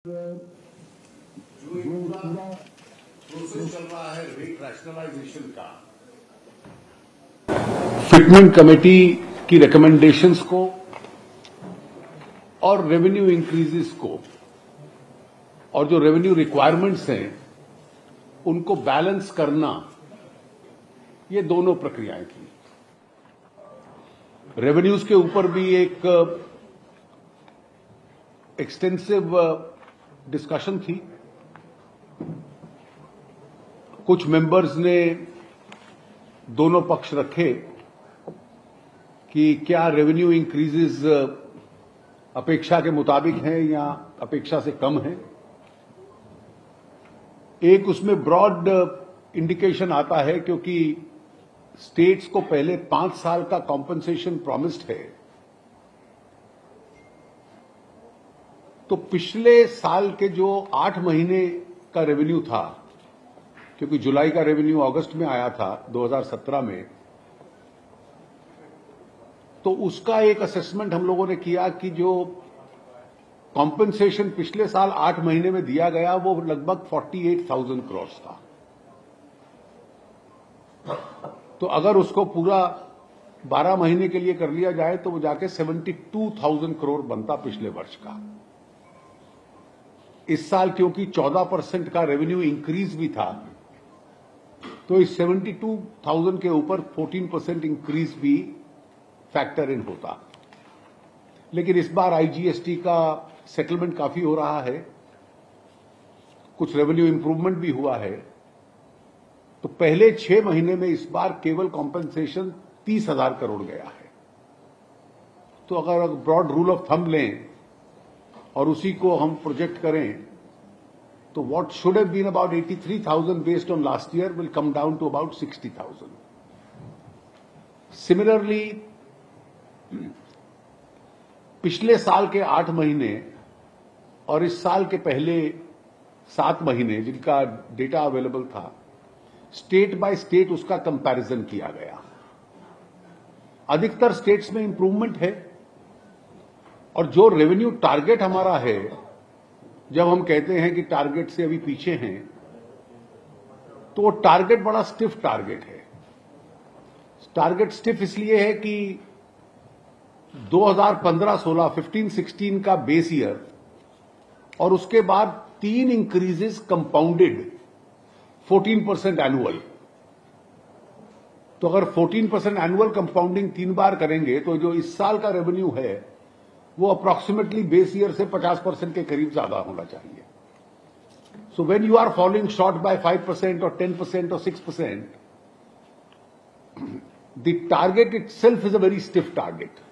जो एक पूरा प्रोसेस चल रहा है रेट रैशनलाइजेशन का, फिटमेंट कमेटी की रिकमेंडेशंस को और रेवेन्यू इंक्रीजेस को और जो रेवेन्यू रिक्वायरमेंट्स हैं उनको बैलेंस करना, ये दोनों प्रक्रियाएं थी। रेवेन्यूज के ऊपर भी एक एक्सटेंसिव डिस्कशन थी। कुछ मेंबर्स ने दोनों पक्ष रखे कि क्या रेवेन्यू इंक्रीजेस अपेक्षा के मुताबिक हैं या अपेक्षा से कम है। एक उसमें ब्रॉड इंडिकेशन आता है क्योंकि स्टेट्स को पहले 5 साल का कॉम्पनसेशन प्रॉमिस्ड है, तो पिछले साल के जो 8 महीने का रेवेन्यू था, क्योंकि जुलाई का रेवेन्यू अगस्त में आया था 2017 में, तो उसका एक असेसमेंट हम लोगों ने किया कि जो कॉम्पनसेशन पिछले साल 8 महीने में दिया गया वो लगभग 48,000 करोड़ था। तो अगर उसको पूरा 12 महीने के लिए कर लिया जाए तो वो जाके 72,000 करोड़ बनता पिछले वर्ष का। इस साल क्योंकि 14% का रेवेन्यू इंक्रीज भी था, तो इस 72,000 के ऊपर 14% इंक्रीज भी फैक्टर इन होता। लेकिन इस बार आईजीएसटी का सेटलमेंट काफी हो रहा है, कुछ रेवेन्यू इंप्रूवमेंट भी हुआ है, तो पहले 6 महीने में इस बार केवल कॉम्पेंसेशन 30,000 करोड़ गया है। तो अगर ब्रॉड रूल ऑफ थंब लें और उसी को हम प्रोजेक्ट करें तो what should have been about 83,000 based on last year will come down to about 60,000। Similarly पिछले साल के 8 महीने और इस साल के पहले 7 महीने जिनका डेटा अवेलेबल था, स्टेट बाय स्टेट उसका कंपैरिजन किया गया। अधिकतर स्टेट्स में इंप्रूवमेंट है और जो रेवेन्यू टारगेट हमारा है, जब हम कहते हैं कि टारगेट से अभी पीछे हैं, तो वो टारगेट बड़ा स्टिफ टारगेट है। टारगेट स्टिफ इसलिए है कि 2015-16, 15-16 का बेस ईयर और उसके बाद 3 इंक्रीजेस कंपाउंडेड 14% एनुअल। तो अगर 14% एनुअल कंपाउंडिंग 3 बार करेंगे तो जो इस साल का रेवेन्यू है वो अप्रोक्सीमेटली बेस ईयर से 50% के करीब ज्यादा होना चाहिए। So when you are falling short by 5% और 10% और 6%, the target itself is a very stiff target.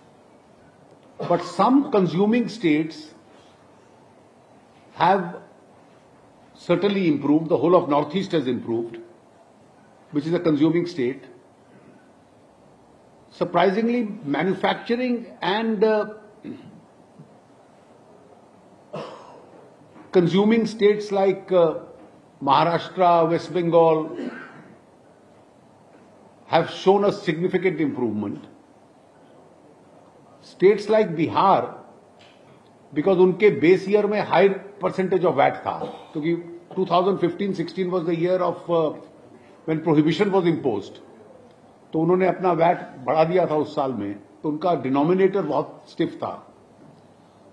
But some consuming states have certainly improved. The whole of Northeast has improved, which is a consuming state. Surprisingly, manufacturing and consuming states like Maharashtra, West Bengal have shown a significant improvement. States like Bihar, because उनके base year में high percentage of VAT था, क्योंकि 2015-16 was the year of when prohibition was imposed, तो उन्होंने अपना VAT बढ़ा दिया था उस साल में, तो उनका डिनोमिनेटर बहुत स्टिफ था।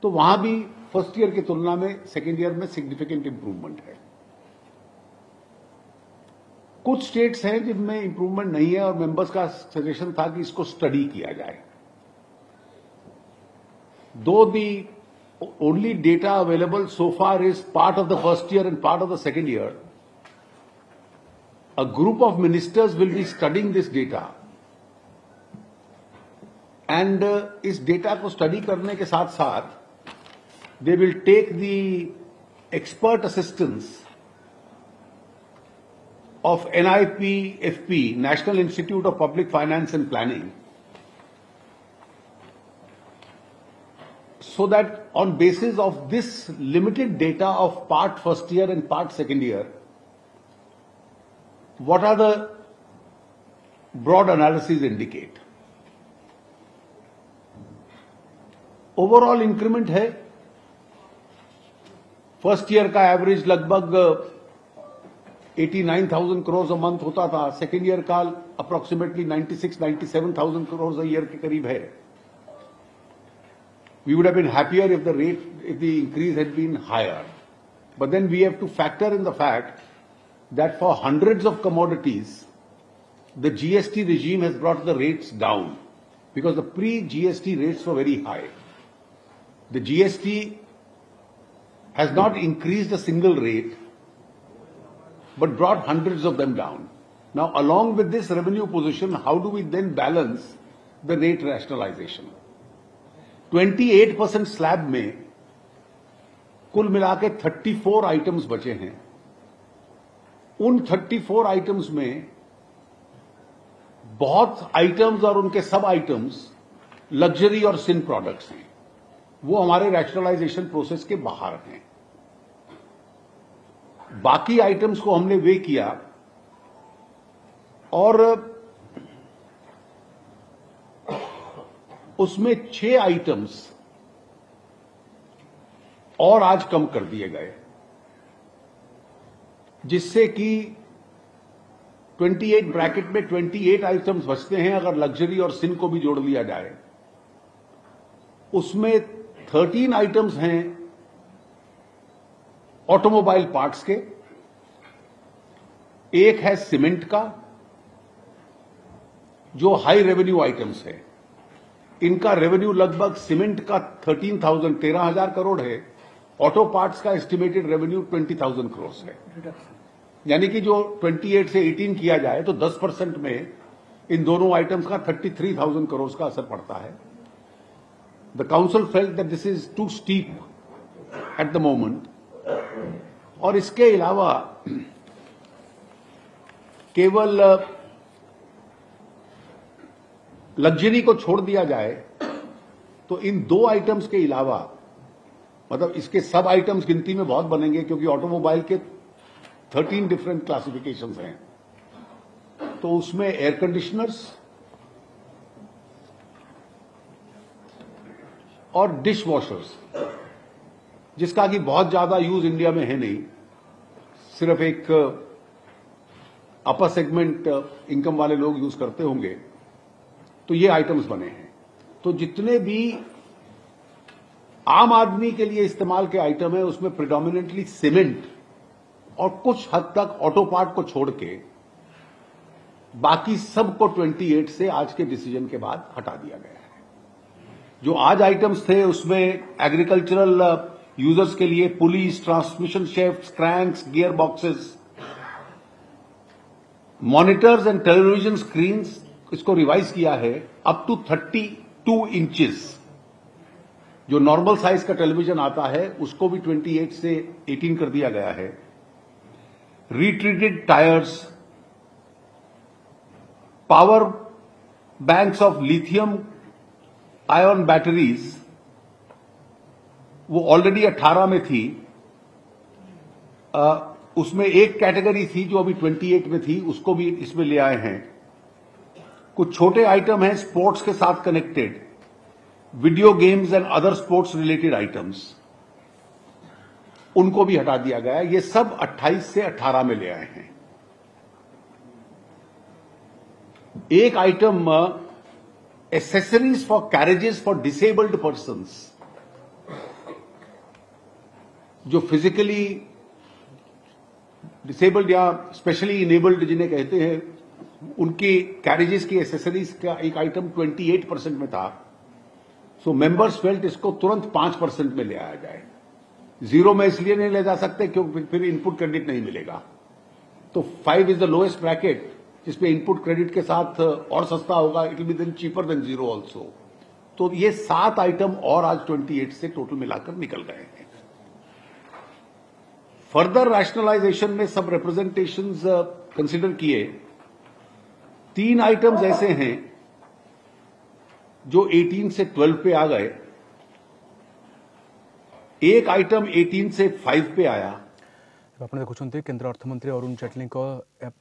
तो वहां भी फर्स्ट ईयर की तुलना में सेकेंड ईयर में सिग्निफिकेंट इंप्रूवमेंट है। कुछ स्टेट्स हैं जिनमें इंप्रूवमेंट नहीं है और मेंबर्स का सजेशन था कि इसको स्टडी किया जाए। Though the only data available so far is part of the first year and part of the second year, a group of ministers will be studying this data and इस data को study करने के साथ साथ they will take the expert assistance of NIPFP, National Institute of Public Finance and Planning, so that on basis of this limited data of part first year and part second year, what are the broad analyses indicate? Overall increment है first year का average लगभग 89,000 crore a month होता था, second year का approximately 96,000-97,000 crore a year के करीब है. We would have been happier if the increase had been higher. But then we have to factor in the fact that for hundreds of commodities, the GST regime has brought the rates down because the pre-GST rates were very high. The GST has not increased a single rate, but brought hundreds of them down. Now, along with this revenue position, how do we then balance the rate rationalization? 28% slab में कुल मिलाके 34 items बचे हैं. उन 34 items में बहुत items और उनके सब आइटम्स लग्जरी और सिन प्रोडक्ट्स हैं. वो हमारे रैशनलाइजेशन प्रोसेस के बाहर हैं. बाकी आइटम्स को हमने वे किया और उसमें 6 आइटम्स और आज कम कर दिए गए, जिससे कि 28 ब्रैकेट में 28 आइटम्स बचते हैं. अगर लग्जरी और सिन को भी जोड़ लिया जाए, उसमें 13 आइटम्स हैं ऑटोमोबाइल पार्ट्स के, एक है सीमेंट का, जो हाई रेवेन्यू आइटम्स है. इनका रेवेन्यू लगभग सीमेंट का 13,000 करोड़ है. ऑटो पार्ट्स का एस्टिमेटेड रेवेन्यू 20,000 करोड़ है. यानी कि जो 28 से 18 किया जाए तो 10% में इन दोनों आइटम्स का 33,000 करोड़ का असर पड़ता है. The council felt that this is too steep at the moment. और इसके अलावा केवल लग्जरी को छोड़ दिया जाए तो इन 2 आइटम्स के अलावा, मतलब इसके सब आइटम्स गिनती में बहुत बनेंगे क्योंकि ऑटोमोबाइल के 13 डिफरेंट क्लासिफिकेशंस हैं. तो उसमें एयर कंडीशनर्स और डिश वॉशर्स, जिसका कि बहुत ज्यादा यूज इंडिया में है नहीं, सिर्फ एक अपर सेगमेंट इनकम वाले लोग यूज करते होंगे, तो ये आइटम्स बने हैं. तो जितने भी आम आदमी के लिए इस्तेमाल के आइटम है उसमें प्रिडोमिनेंटली सीमेंट और कुछ हद तक ऑटो पार्ट को छोड़ के बाकी सबको 28 से आज के डिसीजन के बाद हटा दिया गया है. जो आज आइटम्स थे उसमें एग्रीकल्चरल यूजर्स के लिए pulleys, transmission shafts, cranks, gear boxes, monitors and television screens, इसको रिवाइज किया है अप टू 32 इंचेस. जो नॉर्मल साइज का टेलीविजन आता है उसको भी 28 से 18 कर दिया गया है. Retreaded tyres, power banks of lithium ion batteries, वो ऑलरेडी 18 में थी. उसमें एक कैटेगरी थी जो अभी 28 में थी, उसको भी इसमें ले आए हैं. कुछ छोटे आइटम हैं स्पोर्ट्स के साथ connected, video games and other sports related items, उनको भी हटा दिया गया. ये सब 28 से 18 में ले आए हैं. एक item accessories for carriages for disabled persons, जो फिजिकली डिसेबल्ड या स्पेशली इनेबल्ड जिन्हें कहते हैं, उनकी कैरेजेस की एसेसरीज का एक आइटम 28% में था. सो मेंबर्स फेल्ट इसको तुरंत 5% में ले आया जाए. 0 में इसलिए नहीं ले जा सकते क्योंकि फिर इनपुट क्रेडिट नहीं मिलेगा. तो 5 इज द लोएस्ट ब्रैकेट, जिसपे इनपुट क्रेडिट के साथ और सस्ता होगा. It will be then cheaper than 0 also. तो ये 7 आइटम और आज 28 से टोटल मिलाकर निकल गए हैं. फर्दर रैशनलाइजेशन में सब रिप्रेजेंटेशंस कंसिडर किए. 3 आइटम्स ऐसे हैं जो 18 से 12 पे आ गए. एक आइटम 18 से 5 पे आया. आपने देखुं केन्द्र अर्थमंत्री अरुण जेटली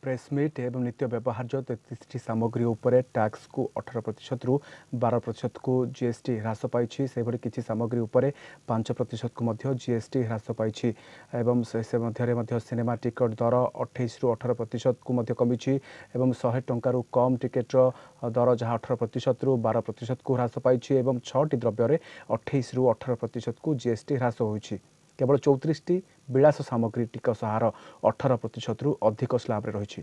प्रेसमिट एवं नित्य व्यवहार्य 33 सामग्री उपर टैक्स को 18% रु 12% को जीएसटी ह्रास पाई से भली किसी सामग्री उपर 5% को जीएसटी ह्रास पाई से मध्य सिनेमा टिकट दर 28 रु 18% को कमी 100 टंकार कम टिकेट्र दर जहाँ 18% रु 12% को ह्रास पाई 6टी द्रव्य 28 रु 18% को जीएसटी ह्रास होइछि। केवल 34टी विलास सामग्री टिकस हार 18% रु अधिक स्लाब रही।